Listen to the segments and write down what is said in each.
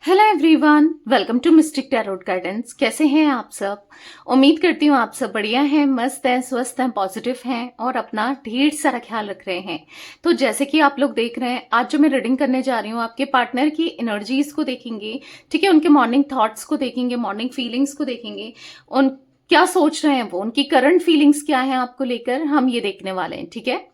Hello everyone, welcome to mystic tarot guidance. कैसे हैं आप सब? उम्मीद करती हूँ आप सब बढ़िया हैं, मस्त हैं, स्वस्थ हैं, पॉजिटिव हैं और अपना ढेर सारा ख्याल रख रहे हैं। तो जैसे कि आप लोग देख रहे हैं, आज जो मैं रीडिंग करने जा रही हूँ, आपके पार्टनर की एनर्जीज को देखेंगे। ठीक है, उनके मॉर्निंग थॉट्स को देखेंगे, मॉर्निंग फीलिंग्स को देखेंगे, उन क्या सोच रहे हैं वो, उनकी करंट फीलिंग्स क्या है आपको लेकर, हम ये देखने वाले हैं। ठीक है,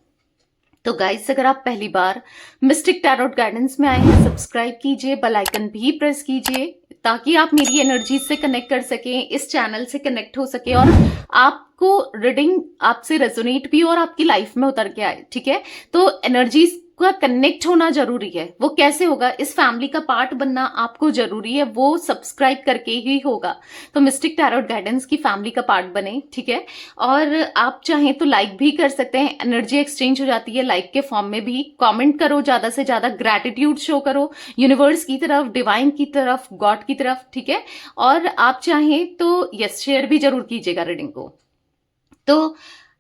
तो गाइस, अगर आप पहली बार मिस्टिक टैरोट गाइडेंस में आए हैं, सब्सक्राइब कीजिए, बेल आइकन भी प्रेस कीजिए ताकि आप मेरी एनर्जी से कनेक्ट कर सकें, इस चैनल से कनेक्ट हो सके और आपको रीडिंग आपसे रेजोनेट भी और आपकी लाइफ में उतर के आए। ठीक है, तो एनर्जीज का कनेक्ट होना जरूरी है। वो कैसे होगा? इस फैमिली का पार्ट बनना आपको जरूरी है, वो सब्सक्राइब करके ही होगा। तो मिस्टिक टैरोट गाइडेंस की फैमिली का पार्ट बने। ठीक है, और आप चाहें तो लाइक भी कर सकते हैं, एनर्जी एक्सचेंज हो जाती है लाइक के फॉर्म में भी। कमेंट करो, ज्यादा से ज्यादा ग्रैटिट्यूड शो करो यूनिवर्स की तरफ, डिवाइन की तरफ, गॉड की तरफ। ठीक है, और आप चाहें तो यस, शेयर भी जरूर कीजिएगा रीडिंग को। तो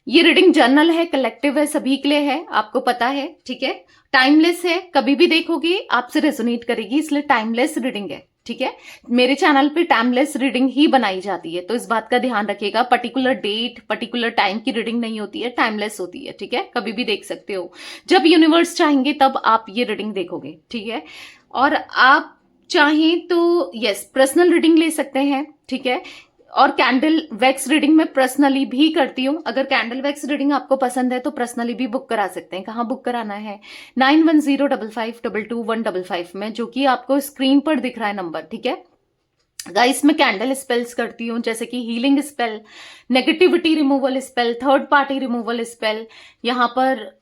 ये रीडिंग जर्नल है, कलेक्टिव है, सभी के लिए है, आपको पता है। ठीक है, टाइमलेस है, कभी भी देखोगे आपसे रेजोनेट करेगी, इसलिए टाइमलेस रीडिंग है। ठीक है, मेरे चैनल पे टाइमलेस रीडिंग ही बनाई जाती है, तो इस बात का ध्यान रखिएगा। पर्टिकुलर डेट, पर्टिकुलर टाइम की रीडिंग नहीं होती है, टाइमलेस होती है। ठीक है, कभी भी देख सकते हो, जब यूनिवर्स चाहेंगे तब आप ये रीडिंग देखोगे। ठीक है, और आप चाहें तो यस, पर्सनल रीडिंग ले सकते हैं। ठीक है, और कैंडल वैक्स रीडिंग मैं पर्सनली भी करती हूँ। अगर कैंडल वैक्स रीडिंग आपको पसंद है तो पर्सनली भी बुक करा सकते हैं। कहाँ बुक कराना है? 9105522155 में, जो कि आपको स्क्रीन पर दिख रहा है नंबर। ठीक है गाइस, मैं कैंडल स्पेल्स करती हूँ, जैसे कि healing spell, negativity removal spell, third party removal spell, यहाँ पर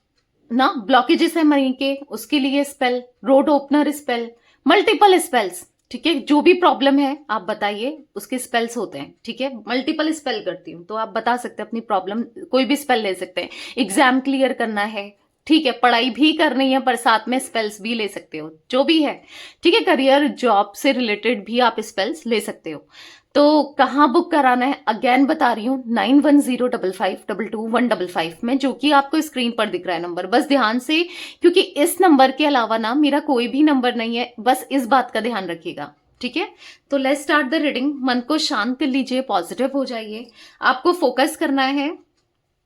ना ब्लॉकेजेस है मनी के, उसके लिए spell, road opener spell, multiple spells. ठीक है, जो भी प्रॉब्लम है आप बताइए, उसके स्पेल्स होते हैं। ठीक है, मल्टीपल स्पेल करती हूँ, तो आप बता सकते हैं अपनी प्रॉब्लम, कोई भी स्पेल ले सकते हैं। एग्जाम क्लियर करना है, ठीक है, पढ़ाई भी करनी है, पर साथ में स्पेल्स भी ले सकते हो, जो भी है। ठीक है, करियर जॉब से रिलेटेड भी आप स्पेल्स ले सकते हो। तो कहाँ बुक कराना है? अगेन बता रही हूँ, 9105522155 में, जो कि आपको स्क्रीन पर दिख रहा है नंबर। बस ध्यान से, क्योंकि इस नंबर के अलावा ना मेरा कोई भी नंबर नहीं है, बस इस बात का ध्यान रखिएगा। ठीक है, तो लेट्स स्टार्ट द रीडिंग। मन को शांत कर लीजिए, पॉजिटिव हो जाइए। आपको फोकस करना है।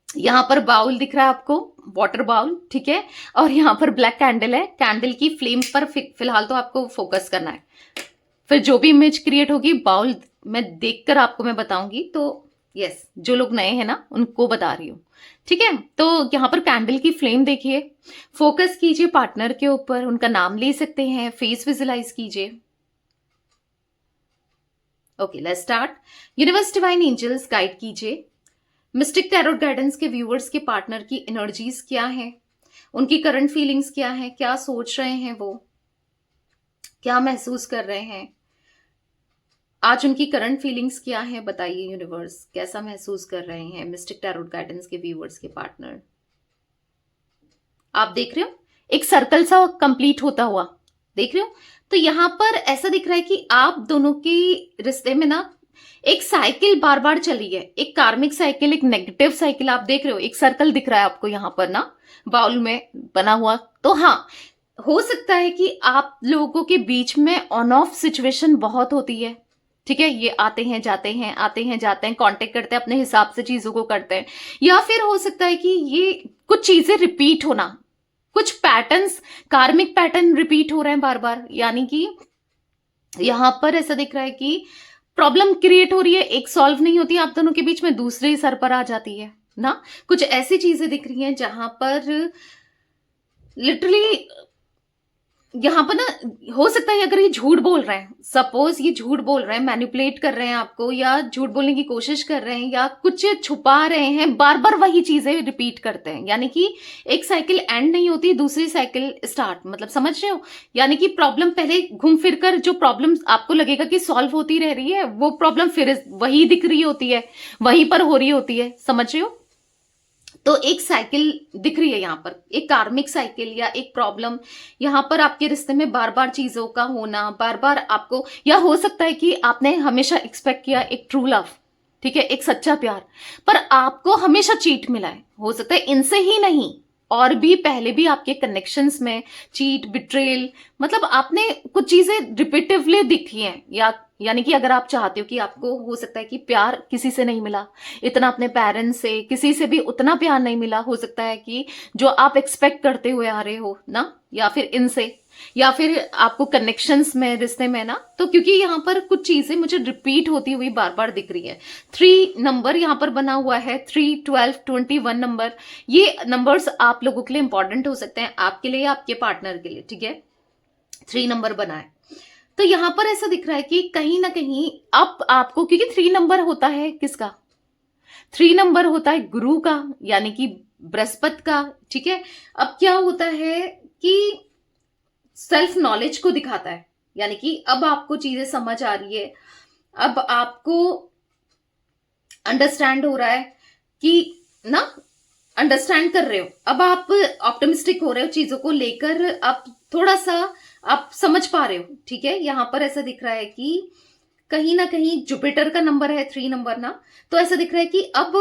यहाँ पर बाउल दिख रहा है आपको, वाटर बाउल। ठीक है, और यहाँ पर ब्लैक कैंडल है, कैंडल की फ्लेम पर फिलहाल तो आपको फोकस करना है। फिर जो भी इमेज क्रिएट होगी बाउल में देखकर आपको मैं बताऊंगी। तो यस, जो लोग नए हैं ना उनको बता रही हूँ। ठीक है, तो यहाँ पर कैंडल की फ्लेम देखिए, फोकस कीजिए पार्टनर के ऊपर, उनका नाम ले सकते हैं, फेस विजुलाइज कीजिए। Okay, let's start. Universe divine angels guide कीजिए मिस्टिक टैरोट गाइडेंस के व्यूअर्स के पार्टनर की एनर्जीज क्या है, उनकी करंट फीलिंग्स क्या है, क्या सोच रहे हैं वो, क्या महसूस कर रहे हैं आज, उनकी करंट फीलिंग्स क्या है, बताइए यूनिवर्स, कैसा महसूस कर रहे हैं मिस्टिक टैरोट गाइडेंस के व्यूअर्स के पार्टनर। आप देख रहे हो एक सर्कल सा कंप्लीट होता हुआ, देख रहे हो? तो यहां पर ऐसा दिख रहा है कि आप दोनों के रिश्ते में ना एक साइकिल बार बार चली है, एक कार्मिक साइकिल, एक नेगेटिव साइकिल। आप देख रहे हो एक सर्कल दिख रहा है आपको यहां पर ना, बाउल में बना हुआ। तो हाँ, हो सकता है कि आप लोगों के बीच में ऑन ऑफ सिचुएशन बहुत होती है। ठीक है, ये आते हैं जाते हैं, आते हैं जाते हैं, कांटेक्ट करते हैं, अपने हिसाब से चीजों को करते हैं। या फिर हो सकता है कि ये कुछ चीजें रिपीट होना, कुछ पैटर्न्स, कार्मिक पैटर्न रिपीट हो रहे हैं बार बार। यानी कि यहां पर ऐसा दिख रहा है कि प्रॉब्लम क्रिएट हो रही है, एक सॉल्व नहीं होती आप दोनों के बीच में, दूसरे ही सर पर आ जाती है ना। कुछ ऐसी चीजें दिख रही हैं जहां पर लिटरली यहां पर ना, हो सकता है अगर ये झूठ बोल रहे हैं, सपोज ये झूठ बोल रहे हैं, मैनिपुलेट कर रहे हैं आपको, या झूठ बोलने की कोशिश कर रहे हैं, या कुछ छुपा रहे हैं, बार बार वही चीजें रिपीट करते हैं। यानी कि एक साइकिल एंड नहीं होती, दूसरी साइकिल स्टार्ट, मतलब समझ रहे हो? यानी कि प्रॉब्लम पहले घूम फिर कर, जो प्रॉब्लम आपको लगेगा कि सॉल्व होती रह रही है, वो प्रॉब्लम फिर वही दिख रही होती है, वहीं पर हो रही होती है। समझ रहे हो? तो एक साइकिल दिख रही है यहाँ पर, एक कार्मिक साइकिल या एक प्रॉब्लम यहाँ पर आपके रिश्ते में बार बार चीजों का होना, बार बार आपको, या हो सकता है कि आपने हमेशा एक्सपेक्ट किया एक ट्रू लव, ठीक है, एक सच्चा प्यार, पर आपको हमेशा चीट मिला है। हो सकता है इनसे ही नहीं, और भी पहले भी आपके कनेक्शंस में चीट, बिट्रेल, मतलब आपने कुछ चीजें रिपीटिवली दिखी हैं, या यानी कि अगर आप चाहते हो कि आपको हो सकता है कि प्यार किसी से नहीं मिला इतना, अपने पेरेंट्स से किसी से भी उतना प्यार नहीं मिला, हो सकता है कि जो आप एक्सपेक्ट करते हुए आ रहे हो ना, या फिर इनसे, या फिर आपको कनेक्शंस में, रिश्ते में ना, तो क्योंकि यहाँ पर कुछ चीजें मुझे रिपीट होती हुई बार बार दिख रही है। 3 नंबर यहाँ पर बना हुआ है, 3, 12, 21 नंबर, ये नंबर्स आप लोगों के लिए इंपॉर्टेंट हो सकते हैं, आपके लिए या आपके पार्टनर के लिए, ठीक है। 3 नंबर बना है, तो यहां पर ऐसा दिख रहा है कि कहीं ना कहीं अब आपको, क्योंकि 3 नंबर होता है किसका, 3 नंबर होता है गुरु का, यानी कि बृहस्पति का, ठीक है। अब क्या होता है कि सेल्फ नॉलेज को दिखाता है, यानी कि अब आपको चीजें समझ आ रही है, अब आपको अंडरस्टैंड हो रहा है कि ना, अंडरस्टैंड कर रहे हो, अब आप ऑप्टिमिस्टिक हो रहे हो चीजों को लेकर, अब थोड़ा सा आप समझ पा रहे हो, ठीक है। यहां पर ऐसा दिख रहा है कि कहीं ना कहीं जुपिटर का नंबर है 3 नंबर ना, तो ऐसा दिख रहा है कि अब,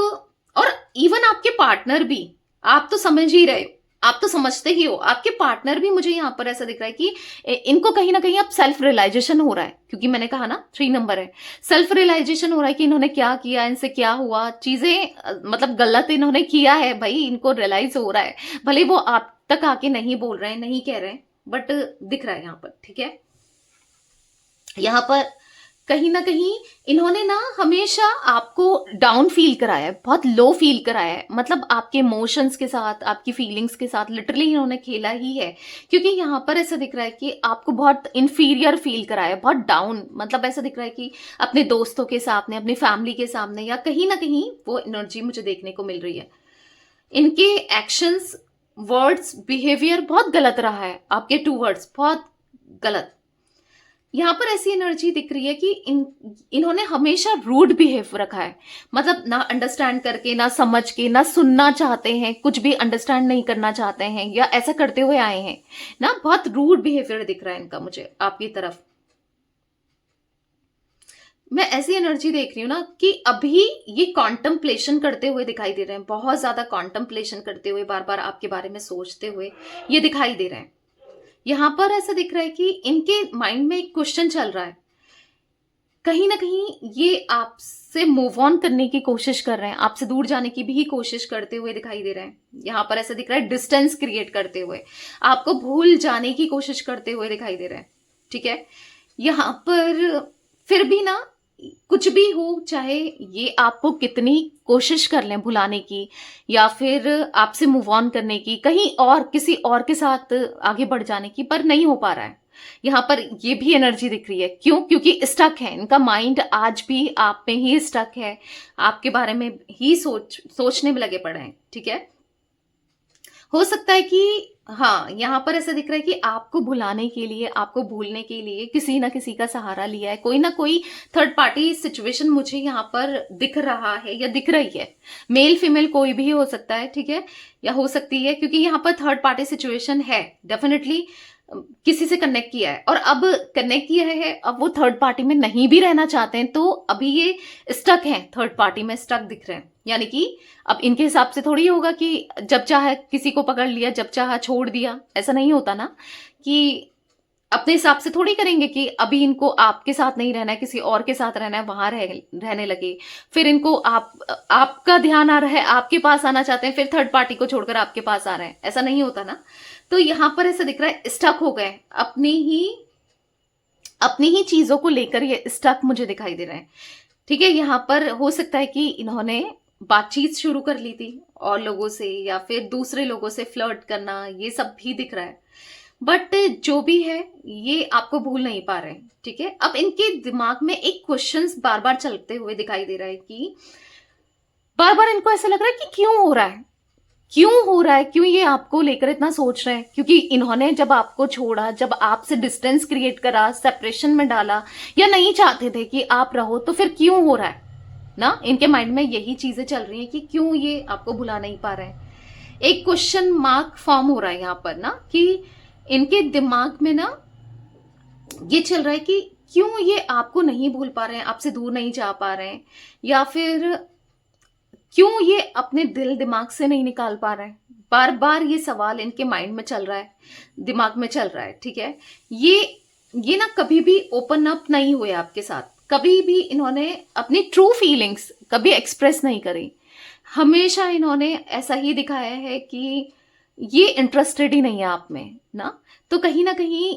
और इवन आपके पार्टनर भी, आप तो समझ ही रहे हो, आप तो समझते ही हो, आपके पार्टनर भी, मुझे यहां पर ऐसा दिख रहा है कि इनको कहीं ना कहीं अब सेल्फ रियलाइजेशन हो रहा है, क्योंकि मैंने कहा ना 3 नंबर है, सेल्फ रियलाइजेशन हो रहा है कि इन्होंने क्या किया, इनसे क्या हुआ, चीजें मतलब गलत इन्होंने किया है भाई, इनको रियलाइज हो रहा है, भले वो आप तक आके नहीं बोल रहे हैं, नहीं कह रहे हैं, बट दिख रहा है यहां पर, ठीक है। यहां पर कहीं ना कहीं इन्होंने ना हमेशा आपको डाउन फील कराया है, बहुत लो फील कराया है, मतलब आपके इमोशंस के साथ, आपकी फीलिंग्स के साथ लिटरली इन्होंने खेला ही है, क्योंकि यहाँ पर ऐसा दिख रहा है कि आपको बहुत इंफीरियर फील कराया है, बहुत डाउन, मतलब ऐसा दिख रहा है कि अपने दोस्तों के सामने, अपनी फैमिली के सामने, या कहीं ना कहीं वो एनर्जी मुझे देखने को मिल रही है। इनके एक्शंस, वर्ड्स, बिहेवियर बहुत गलत रहा है, आपके 2 वर्ड्स बहुत गलत। यहाँ पर ऐसी एनर्जी दिख रही है कि इन्होंने हमेशा रूड बिहेव रखा है, मतलब ना अंडरस्टैंड करके, ना समझ के, ना सुनना चाहते हैं, कुछ भी अंडरस्टैंड नहीं करना चाहते हैं, या ऐसा करते हुए आए हैं ना, बहुत रूड बिहेवियर दिख रहा है इनका मुझे आपकी तरफ। मैं ऐसी एनर्जी देख रही हूँ ना कि अभी ये कॉन्टम्पलेशन करते हुए दिखाई दे रहे हैं, बहुत ज्यादा कॉन्टम्पलेशन करते हुए, बार बार आपके बारे में सोचते हुए ये दिखाई दे रहे हैं। यहां पर ऐसा दिख रहा है कि इनके माइंड में एक क्वेश्चन चल रहा है, कहीं ना कहीं ये आपसे मूव ऑन करने की कोशिश कर रहे हैं, आपसे दूर जाने की भी कोशिश करते हुए दिखाई दे रहे हैं। यहां पर ऐसा दिख रहा है डिस्टेंस क्रिएट करते हुए, आपको भूल जाने की कोशिश करते हुए दिखाई दे रहे हैं, ठीक है। यहां पर फिर भी ना, कुछ भी हो, चाहे ये आपको कितनी कोशिश कर लें भुलाने की, या फिर आपसे मूव ऑन करने की, कहीं और किसी और के साथ आगे बढ़ जाने की, पर नहीं हो पा रहा है। यहाँ पर ये भी एनर्जी दिख रही है, क्यों, क्योंकि स्टक है इनका माइंड, आज भी आप में ही स्टक है, आपके बारे में ही सोचने में लगे पड़े हैं, ठीक है। हो सकता है कि हाँ, यहाँ पर ऐसा दिख रहा है कि आपको भुलाने के लिए, आपको भूलने के लिए किसी ना किसी का सहारा लिया है, कोई ना कोई थर्ड पार्टी सिचुएशन मुझे यहाँ पर दिख रहा है या दिख रही है, मेल फीमेल कोई भी हो सकता है, ठीक है, या हो सकती है, क्योंकि यहाँ पर थर्ड पार्टी सिचुएशन है, डेफिनेटली किसी से कनेक्ट किया है, और अब कनेक्ट किया है, अब वो थर्ड पार्टी में नहीं भी रहना चाहते हैं, तो अभी ये स्टक हैं, थर्ड पार्टी में स्टक दिख रहे हैं, यानी कि अब इनके हिसाब से थोड़ी होगा कि जब चाहे किसी को पकड़ लिया, जब चाहा छोड़ दिया, ऐसा नहीं होता ना, कि अपने हिसाब से थोड़ी करेंगे कि अभी इनको आपके साथ नहीं रहना है, किसी और के साथ रहना है, वहां रहने लगे, फिर इनको आपका ध्यान आ रहा है, आपके पास आना चाहते हैं, फिर थर्ड पार्टी को छोड़कर आपके पास आ रहे हैं, ऐसा नहीं होता ना। तो यहां पर ऐसा दिख रहा है स्टक हो गए, अपनी ही चीजों को लेकर ये स्टक मुझे दिखाई दे रहे हैं, ठीक है। यहां पर हो सकता है कि इन्होंने बातचीत शुरू कर ली थी और लोगों से, या फिर दूसरे लोगों से फ्लर्ट करना, ये सब भी दिख रहा है, बट जो भी है ये आपको भूल नहीं पा रहे हैं, ठीक है। अब इनके दिमाग में एक क्वेश्चन बार बार चलते हुए दिखाई दे रहा है कि बार बार इनको ऐसा लग रहा है कि क्यों हो रहा है, क्यों हो रहा है, क्यों ये आपको लेकर इतना सोच रहे हैं, क्योंकि इन्होंने जब आपको छोड़ा, जब आपसे डिस्टेंस क्रिएट करा, सेपरेशन में डाला, या नहीं चाहते थे कि आप रहो, तो फिर क्यों हो रहा है ना, इनके माइंड में यही चीजें चल रही हैं कि क्यों ये आपको भुला नहीं पा रहे हैं। एक क्वेश्चन मार्क फॉर्म हो रहा है यहाँ पर ना, कि इनके दिमाग में ना ये चल रहा है कि क्यों ये आपको नहीं भूल पा रहे हैं, आपसे दूर नहीं जा पा रहे हैं, या फिर क्यों ये अपने दिल दिमाग से नहीं निकाल पा रहे हैं? बार बार ये सवाल इनके माइंड में चल रहा है, दिमाग में चल रहा है, ठीक है। ये ना कभी भी ओपन अप नहीं हुए आपके साथ, कभी भी इन्होंने अपनी ट्रू फीलिंग्स कभी एक्सप्रेस नहीं करी। हमेशा इन्होंने ऐसा ही दिखाया है कि ये इंटरेस्टेड ही नहीं है आप में ना। तो कहीं ना कहीं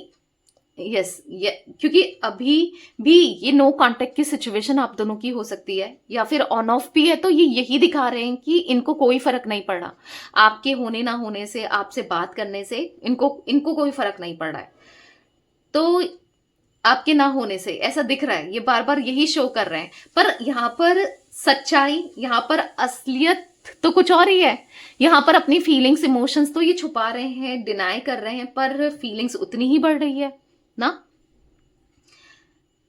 यस, ये क्योंकि अभी भी ये नो कांटेक्ट की सिचुएशन आप दोनों की हो सकती है, या फिर ऑन ऑफ भी है, तो ये यही दिखा रहे हैं कि इनको कोई फर्क नहीं पड़ रहा आपके होने ना होने से, आपसे बात करने से इनको इनको कोई फर्क नहीं पड़ रहा है। तो आपके ना होने से ऐसा दिख रहा है, ये बार बार यही शो कर रहे हैं। पर यहाँ पर सच्चाई, यहाँ पर असलियत तो कुछ और ही है। यहाँ पर अपनी फीलिंग्स इमोशंस तो ये छुपा रहे हैं, डिनाई कर रहे हैं, पर फीलिंग्स उतनी ही बढ़ रही है ना।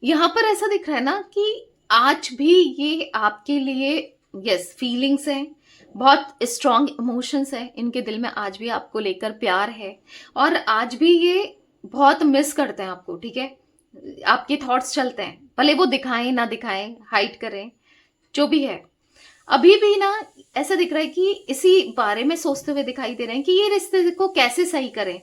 यहां पर ऐसा दिख रहा है ना कि आज भी ये आपके लिए यस फीलिंग्स हैं, बहुत स्ट्रांग इमोशंस है इनके दिल में, आज भी आपको लेकर प्यार है, और आज भी ये बहुत मिस करते हैं आपको, ठीक है। आपके थॉट्स चलते हैं, भले वो दिखाएं ना दिखाएं, हाइड करें, जो भी है। अभी भी ना ऐसा दिख रहा है कि इसी बारे में सोचते हुए दिखाई दे रहे हैं कि ये रिश्ते को कैसे सही करें,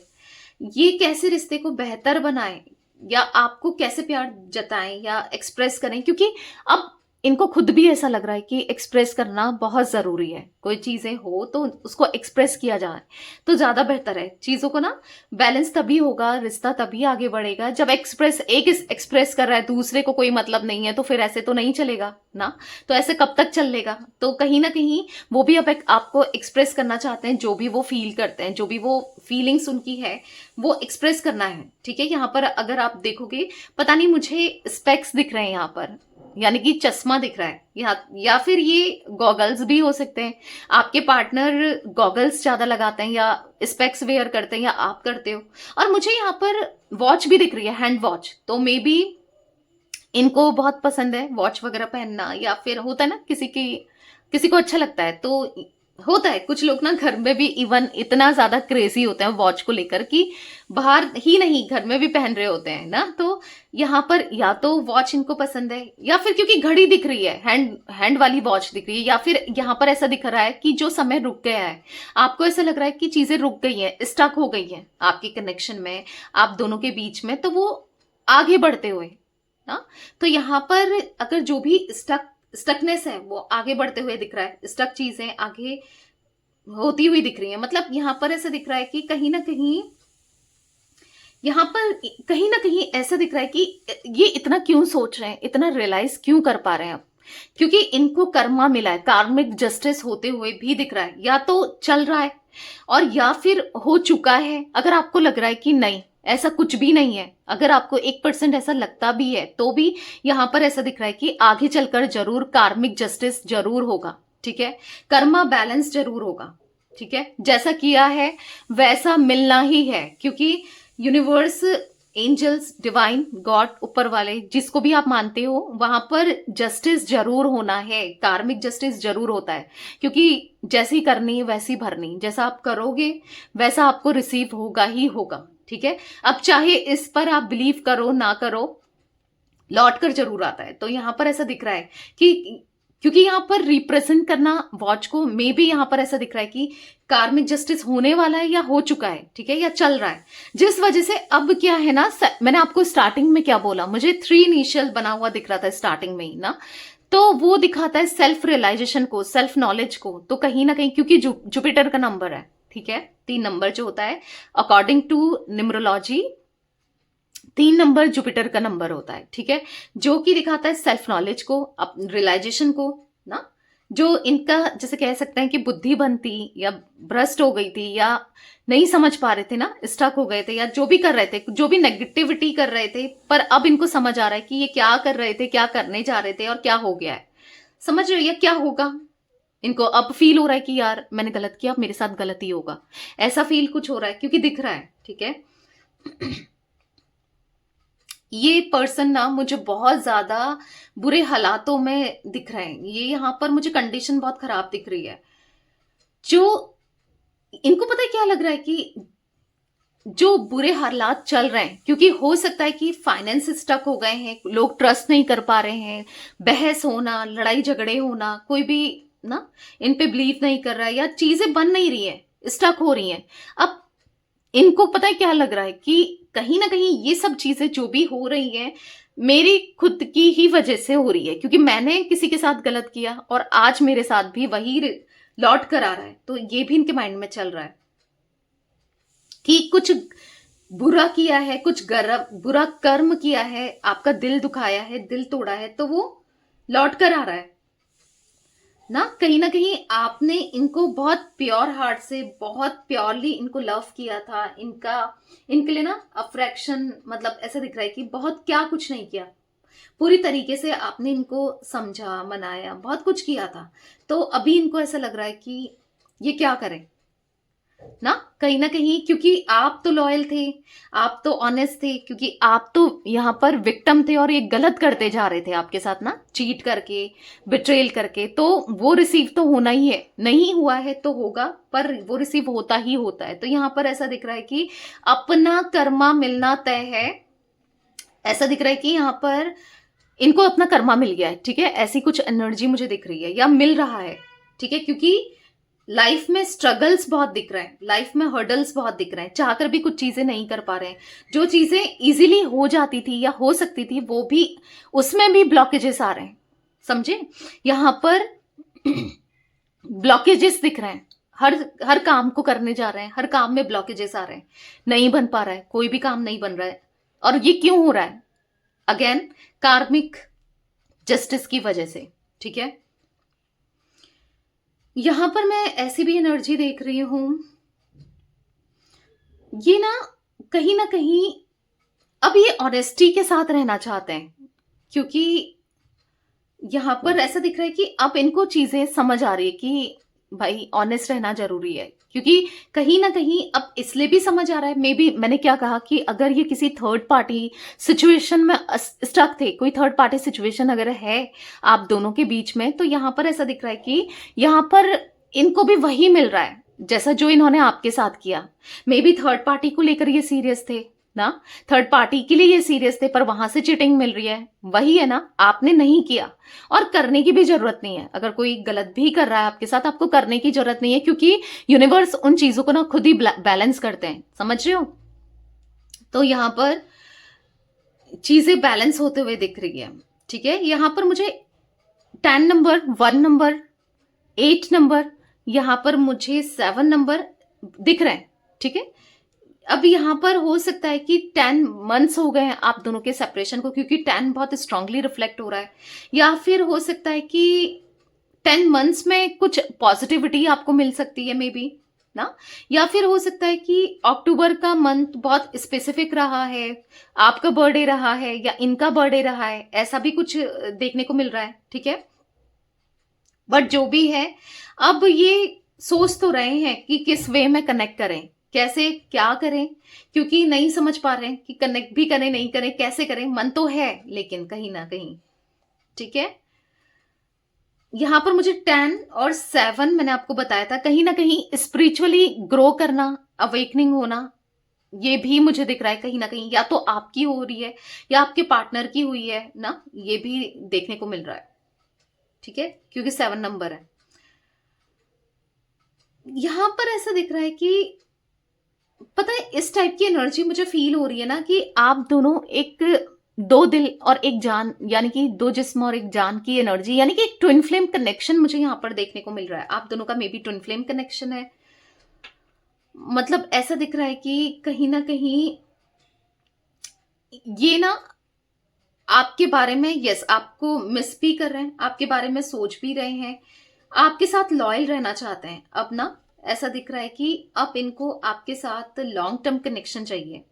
ये कैसे रिश्ते को बेहतर बनाएं, या आपको कैसे प्यार जताएं या एक्सप्रेस करें। क्योंकि अब इनको खुद भी ऐसा लग रहा है कि एक्सप्रेस करना बहुत जरूरी है। कोई चीजें हो तो उसको एक्सप्रेस किया जाए तो ज्यादा बेहतर है। चीजों को ना बैलेंस तभी होगा, रिश्ता तभी आगे बढ़ेगा जब एक एक्सप्रेस कर रहा है, दूसरे को कोई मतलब नहीं है, तो फिर ऐसे तो नहीं चलेगा ना। तो ऐसे कब तक चलेगा। तो कहीं ना कहीं वो भी अब आपको एक्सप्रेस करना चाहते हैं, जो भी वो फील करते हैं, जो भी वो फीलिंग्स उनकी है वो एक्सप्रेस करना है, ठीक है। यहाँ पर अगर आप देखोगे, पता नहीं मुझे स्पेक्स दिख रहे हैं यहाँ पर, यानी कि चश्मा दिख रहा है, या फिर ये गॉगल्स भी हो सकते हैं। आपके पार्टनर गॉगल्स ज्यादा लगाते हैं या स्पेक्स वेयर करते हैं, या आप करते हो। और मुझे यहाँ पर वॉच भी दिख रही है, हैंड वॉच, तो मे बी इनको बहुत पसंद है वॉच वगैरह पहनना, या फिर होता है ना किसी को अच्छा लगता है। तो होता है कुछ लोग ना घर में भी इवन इतना ज्यादा क्रेजी होते हैं वॉच को लेकर कि बाहर ही नहीं घर में भी पहन रहे होते हैं ना। तो यहाँ पर या तो वॉच इनको पसंद है, या फिर क्योंकि घड़ी दिख रही है, हैंड वाली वॉच दिख रही है, या फिर यहाँ पर ऐसा दिख रहा है कि जो समय रुक गया है, आपको ऐसा लग रहा है कि चीजें रुक गई हैं, स्टक हो गई हैं आपके कनेक्शन में, आप दोनों के बीच में, तो वो आगे बढ़ते हुए ना। तो यहाँ पर अगर जो भी स्टकनेस है वो आगे बढ़ते हुए दिख रहा है, स्टक चीजें आगे होती हुई दिख रही है। मतलब यहाँ पर ऐसा दिख रहा है कि कहीं ना कहीं यहाँ पर कहीं ना कहीं ऐसा दिख रहा है कि ये इतना क्यों सोच रहे हैं, इतना रियलाइज क्यों कर पा रहे हैं अब, क्योंकि इनको कर्मा मिला है, कार्मिक जस्टिस होते हुए भी दिख रहा है। या तो चल रहा है और या फिर हो चुका है। अगर आपको लग रहा है कि नहीं ऐसा कुछ भी नहीं है, अगर आपको 1% ऐसा लगता भी है, तो भी यहाँ पर ऐसा दिख रहा है कि आगे चलकर जरूर कार्मिक जस्टिस जरूर होगा, ठीक है। कर्मा बैलेंस जरूर होगा, ठीक है। जैसा किया है वैसा मिलना ही है, क्योंकि यूनिवर्स, एंजल्स, डिवाइन, गॉड, ऊपर वाले, जिसको भी आप मानते हो, वहां पर जस्टिस जरूर होना है, कार्मिक जस्टिस जरूर होता है। क्योंकि जैसी करनी वैसी भरनी, जैसा आप करोगे वैसा आपको रिसीव होगा ही होगा, ठीक है। अब चाहे इस पर आप बिलीव करो ना करो, लौट कर जरूर आता है। तो यहां पर ऐसा दिख रहा है कि क्योंकि यहाँ पर रिप्रेजेंट करना वॉच को, मे बी यहाँ पर ऐसा दिख रहा है कि कार्मिक जस्टिस होने वाला है, या हो चुका है, ठीक है, या चल रहा है। जिस वजह से अब क्या है ना, मैंने आपको स्टार्टिंग में क्या बोला, मुझे 3 इनिशियल बना हुआ दिख रहा था स्टार्टिंग में ही ना। तो वो दिखाता है सेल्फ रियलाइजेशन को, सेल्फ नॉलेज को। तो कहीं ना कहीं क्योंकि जुपिटर का नंबर है, ठीक है, 3 नंबर जो होता है according to numerology, 3 number Jupiter का नंबर होता है, ठीक है, जो कि दिखाता है सेल्फ नॉलेज को, रियलाइजेशन को ना। जो इनका जैसे कह सकते हैं कि बुद्धि बनती या भ्रष्ट हो गई थी, या नहीं समझ पा रहे थे ना, स्टक हो गए थे, या जो भी कर रहे थे, जो भी नेगेटिविटी कर रहे थे, पर अब इनको समझ आ रहा है कि ये क्या कर रहे थे, क्या करने जा रहे थे, और क्या हो गया है। समझ रहे हो, या क्या होगा। इनको अब फील हो रहा है कि यार मैंने गलत किया, अब मेरे साथ गलत ही होगा, ऐसा फील कुछ हो रहा है, क्योंकि दिख रहा है, ठीक है। ये पर्सन ना मुझे बहुत ज्यादा बुरे हालातों में दिख रहे हैं। ये यहाँ पर मुझे कंडीशन बहुत खराब दिख रही है। जो इनको पता है क्या लग रहा है कि जो बुरे हालात चल रहे हैं, क्योंकि हो सकता है कि फाइनेंस स्टक हो गए हैं, लोग ट्रस्ट नहीं कर पा रहे हैं, बहस होना, लड़ाई झगड़े होना, कोई भी ना, इन पे बिलीव नहीं कर रहा है, या चीजें बन नहीं रही है, स्टक हो रही हैं। अब इनको पता है क्या लग रहा है कि कहीं ना कहीं ये सब चीजें जो भी हो रही हैं मेरी खुद की ही वजह से हो रही है, क्योंकि मैंने किसी के साथ गलत किया और आज मेरे साथ भी वही लौट कर आ रहा है। तो ये भी इनके माइंड में चल रहा है कि कुछ बुरा किया है, कुछ बुरा कर्म किया है, आपका दिल दुखाया है, दिल तोड़ा है, तो वो लौट कर आ रहा है ना कहीं आपने इनको बहुत प्योर हार्ट से, बहुत प्योरली इनको लव किया था। इनके लिए ना अफ्रेक्शन, मतलब ऐसा दिख रहा है कि बहुत क्या कुछ नहीं किया, पूरी तरीके से आपने इनको समझा, मनाया, बहुत कुछ किया था। तो अभी इनको ऐसा लग रहा है कि ये क्या करें ना कहीं, क्योंकि आप तो लॉयल थे, आप तो ऑनेस्ट थे, क्योंकि आप तो यहां पर विक्टिम थे और ये गलत करते जा रहे थे आपके साथ ना, चीट करके, बिट्रेल करके। तो वो रिसीव तो होना ही है, नहीं हुआ है तो होगा, पर वो रिसीव होता ही होता है। तो यहां पर ऐसा दिख रहा है कि अपना कर्मा मिलना तय है। ऐसा दिख रहा है कि यहाँ पर इनको अपना कर्मा मिल गया है, ठीक है, ऐसी कुछ एनर्जी मुझे दिख रही है या मिल रहा है, ठीक है, क्योंकि लाइफ में स्ट्रगल्स बहुत दिख रहे हैं, लाइफ में हर्डल्स बहुत दिख रहे हैं, चाहकर भी कुछ चीजें नहीं कर पा रहे हैं। जो चीजें इजीली हो जाती थी या हो सकती थी वो भी, उसमें भी ब्लॉकेजेस आ रहे हैं, समझे। यहां पर ब्लॉकेजेस दिख रहे हैं, हर हर काम को करने जा रहे हैं, हर काम में ब्लॉकेजेस आ रहे हैं, नहीं बन पा रहा है, कोई भी काम नहीं बन रहा है। और ये क्यों हो रहा है? अगेन कार्मिक जस्टिस की वजह से, ठीक है। यहां पर मैं ऐसी भी एनर्जी देख रही हूं, ये ना कहीं अब ये ऑनेस्टी के साथ रहना चाहते हैं, क्योंकि यहां पर ऐसा दिख रहा है कि अब इनको चीजें समझ आ रही है कि भाई ऑनेस्ट रहना जरूरी है, क्योंकि कहीं ना कहीं अब इसलिए भी समझ आ रहा है, मे बी मैंने क्या कहा कि अगर ये किसी थर्ड पार्टी सिचुएशन में स्टक थे, कोई थर्ड पार्टी सिचुएशन अगर है आप दोनों के बीच में, तो यहां पर ऐसा दिख रहा है कि यहां पर इनको भी वही मिल रहा है जैसा जो इन्होंने आपके साथ किया। मे बी थर्ड पार्टी को लेकर ये सीरियस थे ना, थर्ड पार्टी के लिए ये सीरियस थे, पर वहां से चीटिंग मिल रही है, वही है ना, आपने नहीं किया और करने की भी जरूरत नहीं है। अगर कोई गलत भी कर रहा है आपके साथ, आपको करने की जरूरत नहीं है, क्योंकि यूनिवर्स उन चीजों को ना खुद ही बैलेंस करते हैं, समझ रहे हो। तो यहां पर चीजें बैलेंस होते हुए दिख रही है, ठीक है। यहां पर मुझे 10 नंबर, 1 नंबर, 8 नंबर, यहां पर मुझे 7 नंबर दिख रहे हैं, ठीक है। अब यहां पर हो सकता है कि 10 मंथ्स हो गए हैं आप दोनों के सेपरेशन को, क्योंकि 10 बहुत स्ट्रांगली रिफ्लेक्ट हो रहा है। या फिर हो सकता है कि 10 मंथ्स में कुछ पॉजिटिविटी आपको मिल सकती है, मे बी ना। या फिर हो सकता है कि अक्टूबर का मंथ बहुत स्पेसिफिक रहा है, आपका बर्थडे रहा है या इनका बर्थडे रहा है, ऐसा भी कुछ देखने को मिल रहा है, ठीक है। बट जो भी है, अब ये सोच तो रहे हैं कि किस वे में कनेक्ट करें, कैसे क्या करें, क्योंकि नहीं समझ पा रहे हैं कि कनेक्ट भी करें नहीं करें, कैसे करें। मन तो है लेकिन कहीं ना कहीं, ठीक है। यहां पर मुझे 10 और 7 मैंने आपको बताया था, कहीं ना कहीं स्पिरिचुअली ग्रो करना, अवेकनिंग होना, ये भी मुझे दिख रहा है कहीं ना कहीं, या तो आपकी हो रही है या आपके पार्टनर की हुई है ना, ये भी देखने को मिल रहा है, ठीक है, क्योंकि 7 नंबर है। यहां पर ऐसा दिख रहा है कि पता है इस टाइप की एनर्जी मुझे फील हो रही है ना, कि आप दोनों एक दो दिल और एक जान, यानी कि दो जिस्म और एक जान की एनर्जी, यानी कि एक ट्विन फ्लेम कनेक्शन मुझे यहां पर देखने को मिल रहा है। आप दोनों का may be twin flame connection है, मतलब ऐसा दिख रहा है कि कहीं ना कहीं ये ना आपके बारे में, यस, आपको मिस भी कर रहे हैं, आपके बारे में सोच भी रहे हैं, आपके साथ लॉयल रहना चाहते हैं। अब ना ऐसा दिख रहा है कि अब इनको आपके साथ लॉन्ग टर्म कनेक्शन चाहिए,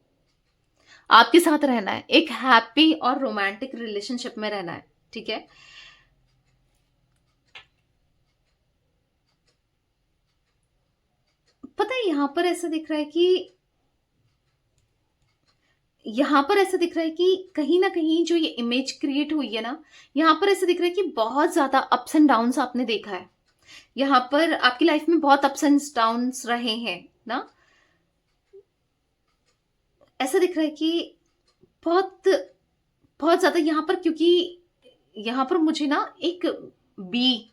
आपके साथ रहना है, एक हैप्पी और रोमांटिक रिलेशनशिप में रहना है, ठीक है। पता है यहां पर ऐसा दिख रहा है कि कहीं ना कहीं जो ये इमेज क्रिएट हुई है ना, यहां पर ऐसा दिख रहा है कि बहुत ज्यादा अप्स एंड डाउन्स आपने देखा है, यहां पर आपकी लाइफ में बहुत अप्स एंड डाउन्स रहे हैं ना। ऐसा दिख रहा है कि बहुत बहुत ज्यादा यहां पर, क्योंकि यहां पर मुझे ना एक बी,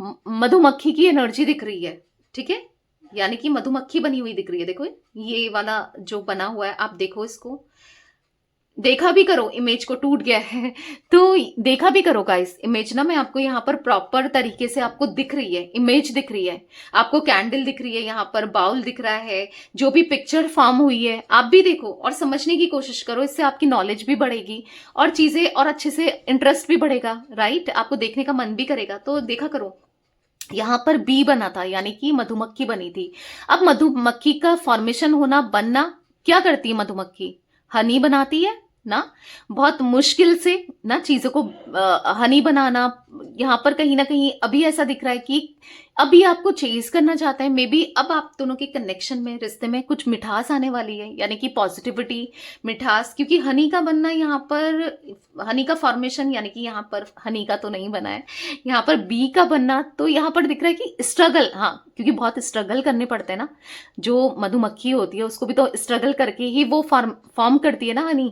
मधुमक्खी की एनर्जी दिख रही है, ठीक है, यानी कि मधुमक्खी बनी हुई दिख रही है। देखो ये वाला जो बना हुआ है, आप देखो इसको, देखा भी करो, इमेज को टूट गया है तो देखा भी करो गाइस, इमेज ना मैं आपको यहाँ पर प्रॉपर तरीके से आपको दिख रही है, इमेज दिख रही है, आपको कैंडल दिख रही है, यहाँ पर बाउल दिख रहा है, जो भी पिक्चर फॉर्म हुई है आप भी देखो और समझने की कोशिश करो। इससे आपकी नॉलेज भी बढ़ेगी और चीजें और अच्छे से इंटरेस्ट भी बढ़ेगा, राइट, आपको देखने का मन भी करेगा। तो देखा करो, यहाँ पर बी बना था यानी कि मधुमक्खी बनी थी। अब मधुमक्खी का फॉर्मेशन होना, बनना, क्या करती है मधुमक्खी? हनी बनाती है ना, बहुत मुश्किल से ना चीजों को हनी बनाना। यहाँ पर कहीं ना कहीं अभी ऐसा दिख रहा है कि अभी आपको चेज करना चाहते हैं, मे बी अब आप दोनों के कनेक्शन में, रिश्ते में कुछ मिठास आने वाली है, यानी कि पॉजिटिविटी, मिठास, क्योंकि हनी का बनना यहाँ पर, हनी का फॉर्मेशन, यानी कि यहाँ पर हनी का तो नहीं बना है, यहाँ पर बी का बनना, तो यहाँ पर दिख रहा है कि स्ट्रगल, हाँ, क्योंकि बहुत स्ट्रगल करने पड़ते हैं ना, जो मधुमक्खी होती है उसको भी तो स्ट्रगल करके ही वो फॉर्म करती है ना, हनी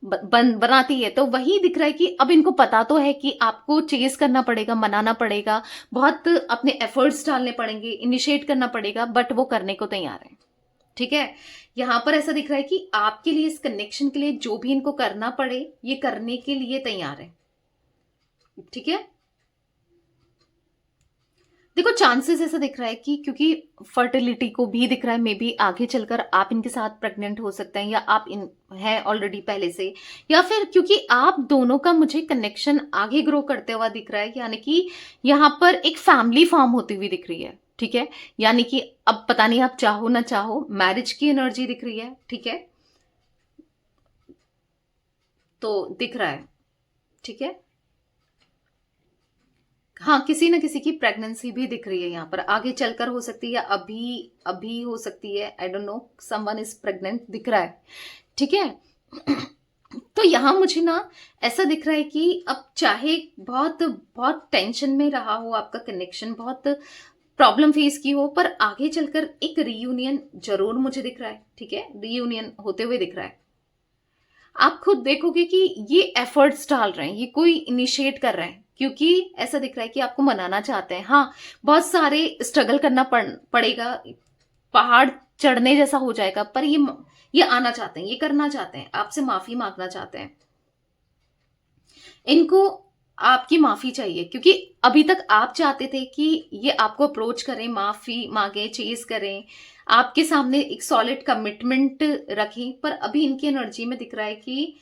बनाती है। तो वही दिख रहा है कि अब इनको पता तो है कि आपको चेस करना पड़ेगा, मनाना पड़ेगा, बहुत अपने एफर्ट्स डालने पड़ेंगे, इनिशिएट करना पड़ेगा, बट वो करने को तैयार है, ठीक है। यहां पर ऐसा दिख रहा है कि आपके लिए, इस कनेक्शन के लिए जो भी इनको करना पड़े ये करने के लिए तैयार है, ठीक है। देखो चांसेस ऐसा दिख रहा है कि क्योंकि फर्टिलिटी को भी दिख रहा है, मे बी आगे चलकर आप इनके साथ प्रेग्नेंट हो सकते हैं, या आप इन है ऑलरेडी पहले से, या फिर क्योंकि आप दोनों का मुझे कनेक्शन आगे ग्रो करते हुआ दिख रहा है, यानी कि यहाँ पर एक फैमिली फॉर्म होती हुई दिख रही है, ठीक है। यानी कि अब पता नहीं आप चाहो ना चाहो, मैरिज की एनर्जी दिख रही है, ठीक है, तो दिख रहा है, ठीक है। हाँ, किसी न किसी की प्रेगनेंसी भी दिख रही है यहाँ पर, आगे चलकर हो सकती है, अभी अभी हो सकती है, I don't know, someone is pregnant दिख रहा है, ठीक है। तो यहाँ मुझे ना ऐसा दिख रहा है कि अब चाहे बहुत बहुत टेंशन में रहा हो आपका कनेक्शन, बहुत प्रॉब्लम फेस की हो, पर आगे चलकर एक रीयूनियन जरूर मुझे दिख रहा है, ठीक है, रीयूनियन होते हुए दिख रहा है। आप खुद देखोगे कि ये एफर्ट्स डाल रहे हैं, ये कोई इनिशिएट कर रहे हैं, क्योंकि ऐसा दिख रहा है कि आपको मनाना चाहते हैं। हाँ, बहुत सारे स्ट्रगल करना पड़ेगा, पहाड़ चढ़ने जैसा हो जाएगा, पर ये आना चाहते हैं, ये करना चाहते हैं, आपसे माफी मांगना चाहते हैं, इनको आपकी माफी चाहिए, क्योंकि अभी तक आप चाहते थे कि ये आपको अप्रोच करें, माफी मांगे, चेज करें, आपके सामने एक सॉलिड कमिटमेंट रखें, पर अभी इनकी एनर्जी में दिख रहा है कि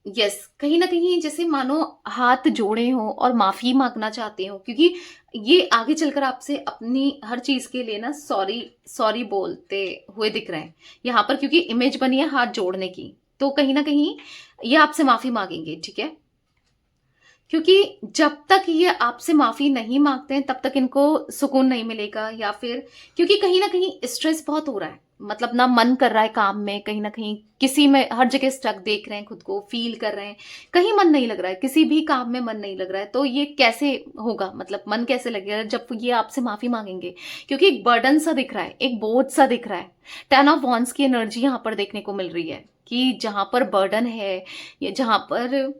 यस, कहीं ना कहीं जैसे मानो हाथ जोड़े हो और माफी मांगना चाहते हो, क्योंकि ये आगे चलकर आपसे अपनी हर चीज के लिए ना सॉरी सॉरी बोलते हुए दिख रहे हैं यहाँ पर, क्योंकि इमेज बनी है हाथ जोड़ने की, तो कहीं ना कहीं ये आपसे माफी मांगेंगे, ठीक है। क्योंकि जब तक ये आपसे माफी नहीं मांगते हैं तब तक इनको सुकून नहीं मिलेगा, या फिर क्योंकि कहीं ना कहीं स्ट्रेस बहुत हो रहा है, मतलब ना मन कर रहा है काम में, कहीं ना कहीं किसी में हर जगह स्टक देख रहे हैं, खुद को फील कर रहे हैं, कहीं मन नहीं लग रहा है, किसी भी काम में मन नहीं लग रहा है, तो ये कैसे होगा, मतलब मन कैसे लगेगा जब ये आपसे माफी मांगेंगे, क्योंकि एक बर्डन सा दिख रहा है, एक बोझ सा दिख रहा है। 10 ऑफ वॉन्ड्स की एनर्जी यहाँ पर देखने को मिल रही है कि जहां पर बर्डन है, या जहां पर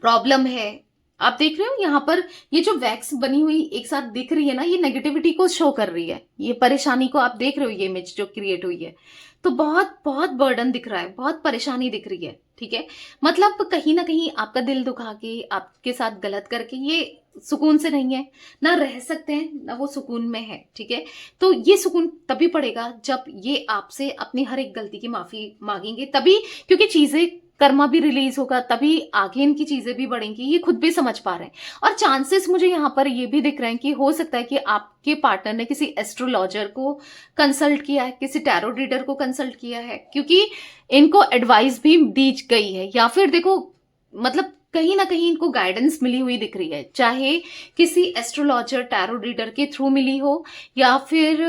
प्रॉब्लम है, आप देख रहे हो यहाँ पर ये जो वैक्स बनी हुई एक साथ दिख रही है ना, ये नेगेटिविटी को शो कर रही है, ये परेशानी को आप देख रहे हो, ये इमेज जो क्रिएट हुई है, तो बहुत बहुत बर्डन दिख रहा है, बहुत परेशानी दिख रही है, ठीक है। मतलब कहीं ना कहीं आपका दिल दुखा के, आपके साथ गलत करके ये सुकून से नहीं है, ना रह सकते हैं, ना वो सुकून में है, ठीक है। तो ये सुकून तभी पड़ेगा जब ये आपसे अपनी हर एक गलती की माफी मांगेंगे, तभी, क्योंकि चीजें, कर्मा भी रिलीज होगा, तभी आगे इनकी चीजें भी बढ़ेंगी, ये खुद भी समझ पा रहे हैं। और चांसेस मुझे यहाँ पर ये भी दिख रहे हैं कि हो सकता है कि आपके पार्टनर ने किसी एस्ट्रोलॉजर को कंसल्ट किया है, किसी टैरो रीडर को कंसल्ट किया है, क्योंकि इनको एडवाइस भी दी गई है, या फिर देखो मतलब कहीं ना कहीं इनको गाइडेंस मिली हुई दिख रही है, चाहे किसी एस्ट्रोलॉजर टैरो रीडर के थ्रू मिली हो, या फिर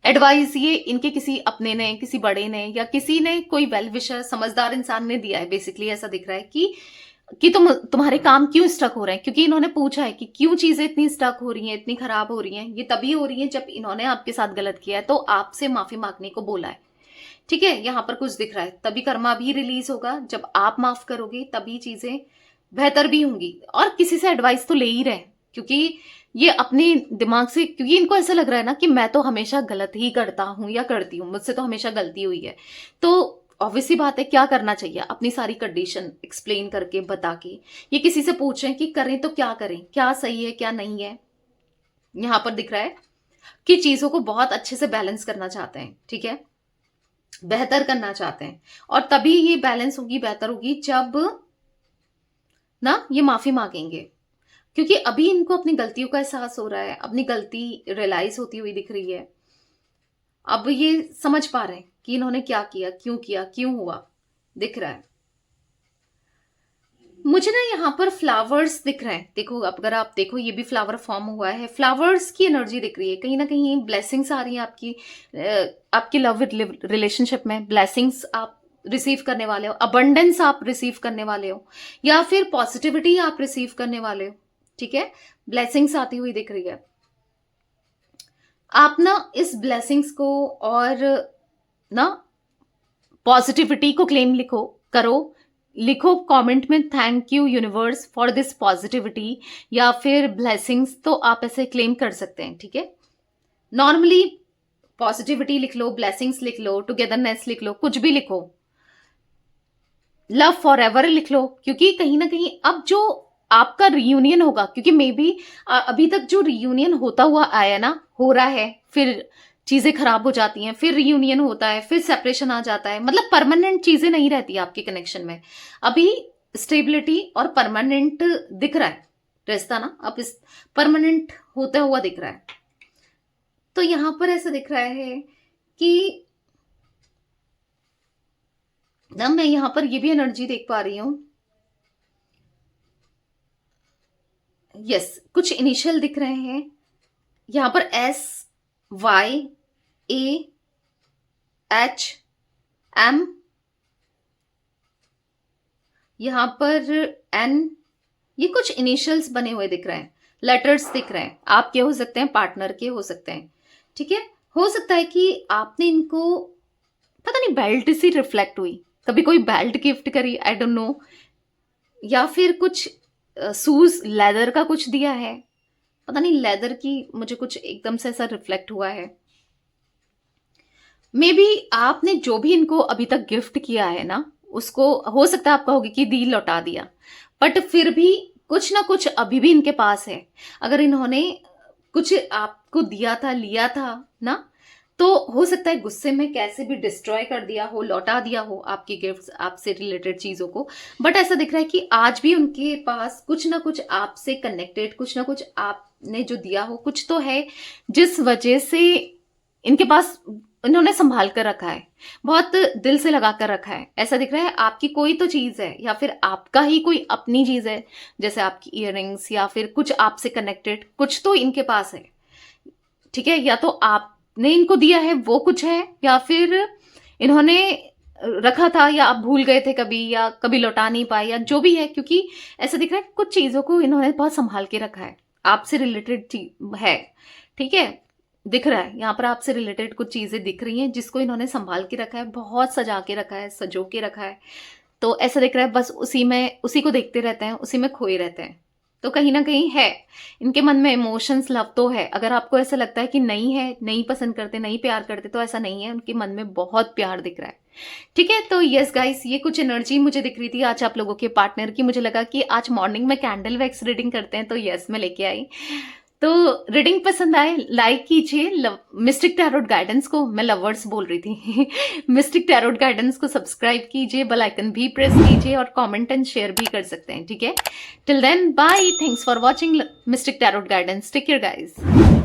एडवाइस ये इनके किसी अपने ने, किसी बड़े ने, या किसी ने, कोई वेल विशर समझदार इंसान ने दिया है। बेसिकली ऐसा दिख रहा है कि तुम्हारे काम क्यों स्टक हो रहे हैं, क्योंकि इन्होंने पूछा है कि क्यों चीजें इतनी स्टक हो रही हैं, इतनी खराब हो रही हैं, ये तभी हो रही है जब इन्होंने आपके साथ गलत किया है, तो आपसे माफी मांगने को बोला है, ठीक है। यहाँ पर कुछ दिख रहा है, तभी कर्मा भी रिलीज होगा, जब आप माफ करोगे तभी चीजें बेहतर भी होंगी, और किसी से एडवाइस तो ले ही रहे हैं, क्योंकि ये अपने दिमाग से, क्योंकि इनको ऐसा लग रहा है ना कि मैं तो हमेशा गलत ही करता हूं या करती हूँ, मुझसे तो हमेशा गलती हुई है। तो ऑब्वियसली बात है, क्या करना चाहिए, अपनी सारी कंडीशन एक्सप्लेन करके बता के, ये किसी से पूछें कि करें तो क्या करें, क्या सही है क्या नहीं है। यहां पर दिख रहा है कि चीजों को बहुत अच्छे से बैलेंस करना चाहते हैं, ठीक है, बेहतर करना चाहते हैं, और तभी ये बैलेंस होगी, बेहतर होगी जब ना ये माफी मांगेंगे। क्योंकि अभी इनको अपनी गलतियों का एहसास हो रहा है, अपनी गलती रियलाइज होती हुई दिख रही है। अब ये समझ पा रहे हैं कि इन्होंने क्या किया, क्यों हुआ, दिख रहा है। मुझे ना यहाँ पर फ्लावर्स दिख रहे हैं, देखो अगर आप देखो ये भी फ्लावर फॉर्म हुआ है, फ्लावर्स की एनर्जी दिख रही है, कहीं ना कहीं ब्लेसिंग्स आ रही है आपकी लव विद रिलेशनशिप में, ब्लेसिंग्स आप रिसीव करने वाले हो, अबंडेंस आप रिसीव करने वाले हो, या फिर पॉजिटिविटी आप रिसीव करने वाले हो, ठीक है, ब्लेसिंग्स आती हुई दिख रही है। आप ना इस ब्लेसिंग्स को और ना पॉजिटिविटी को क्लेम लिखो कमेंट में, thank you universe for this positivity या फिर ब्लेसिंग्स, तो आप ऐसे क्लेम कर सकते हैं, ठीक है। नॉर्मली पॉजिटिविटी लिख लो, ब्लेसिंग्स लिख लो, टुगेदरनेस लिख लो, कुछ भी लिखो, लव फॉर एवर लिख लो, क्योंकि कहीं ना कहीं अब जो आपका रियूनियन होगा, क्योंकि मे बी अभी तक जो रियूनियन होता हुआ आया ना, हो रहा है, फिर चीजें खराब हो जाती हैं, फिर रियूनियन होता है, फिर सेपरेशन आ जाता है, मतलब परमानेंट चीजें नहीं रहती आपके कनेक्शन में। अभी स्टेबिलिटी और परमानेंट दिख रहा है रिश्ता ना, अब इस परमानेंट होता हुआ दिख रहा है। तो यहां पर ऐसा दिख रहा है कि ना, मैं यहां पर ये भी एनर्जी देख पा रही हूं, यस, कुछ इनिशियल दिख रहे हैं यहां पर, SYAHM, यहां पर N, ये कुछ इनिशियल्स बने हुए दिख रहे हैं, लेटर्स दिख रहे हैं, आपके हो सकते हैं, पार्टनर के हो सकते हैं, ठीक है। हो सकता है कि आपने इनको पता नहीं बेल्ट से रिफ्लेक्ट हुई, कभी कोई बेल्ट गिफ्ट करी, आई डोंट नो, या फिर कुछ शूज लेदर का कुछ दिया है, पता नहीं, लेदर की मुझे कुछ एकदम से ऐसा रिफ्लेक्ट हुआ है। मे बी आपने जो भी इनको अभी तक गिफ्ट किया है ना, उसको हो सकता है आप कहोगे कि दी लौटा दिया, बट फिर भी कुछ ना कुछ अभी भी इनके पास है। अगर इन्होंने कुछ आपको दिया था, लिया था ना, तो हो सकता है गुस्से में कैसे भी डिस्ट्रॉय कर दिया हो, लौटा दिया हो आपकी गिफ्ट्स, आपसे रिलेटेड चीजों को, बट ऐसा दिख रहा है कि आज भी उनके पास कुछ ना कुछ आपसे कनेक्टेड, कुछ ना कुछ आपने जो दिया हो, कुछ तो है जिस वजह से इनके पास इन्होंने संभाल कर रखा है, बहुत दिल से लगा कर रखा है। ऐसा दिख रहा है आपकी कोई तो चीज है, या फिर आपका ही कोई अपनी चीज है, जैसे आपकी इयररिंग्स, या फिर कुछ आपसे कनेक्टेड कुछ तो इनके पास है, ठीक है। या तो आपने इनको दिया है वो कुछ है, या फिर इन्होंने रखा था, या आप भूल गए थे कभी, या कभी लौटा नहीं पाए, या जो भी है, क्योंकि ऐसा दिख रहा है कुछ चीजों को इन्होंने बहुत संभाल के रखा है, आपसे रिलेटेड है, ठीक है, दिख रहा है यहाँ पर आपसे रिलेटेड कुछ चीजें दिख रही हैं जिसको इन्होंने संभाल के रखा है, बहुत सजा के रखा है, सजो के रखा है। तो ऐसा दिख रहा है बस उसी को देखते रहते हैं, उसी में खोए रहते हैं। तो कहीं ना कहीं है इनके मन में इमोशंस, लव तो है। अगर आपको ऐसा लगता है कि नहीं है, नहीं पसंद करते, नहीं प्यार करते, तो ऐसा नहीं है, उनके मन में बहुत प्यार दिख रहा है, ठीक है। तो यस गाइस, ये कुछ एनर्जी मुझे दिख रही थी आज आप लोगों के पार्टनर की। मुझे लगा कि आज मॉर्निंग में कैंडल वैक्स रीडिंग करते हैं, तो यस मैं लेके आई। तो रीडिंग पसंद आए लाइक कीजिए, मिस्टिक टैरोट गाइडेंस को, मैं लवर्स बोल रही थी मिस्टिक टैरोट गाइडेंस को सब्सक्राइब कीजिए, बेल आइकन भी प्रेस कीजिए, और कमेंट एंड शेयर भी कर सकते हैं, ठीक है। Till then bye, thanks for watching mystic tarot guidance, take care guys.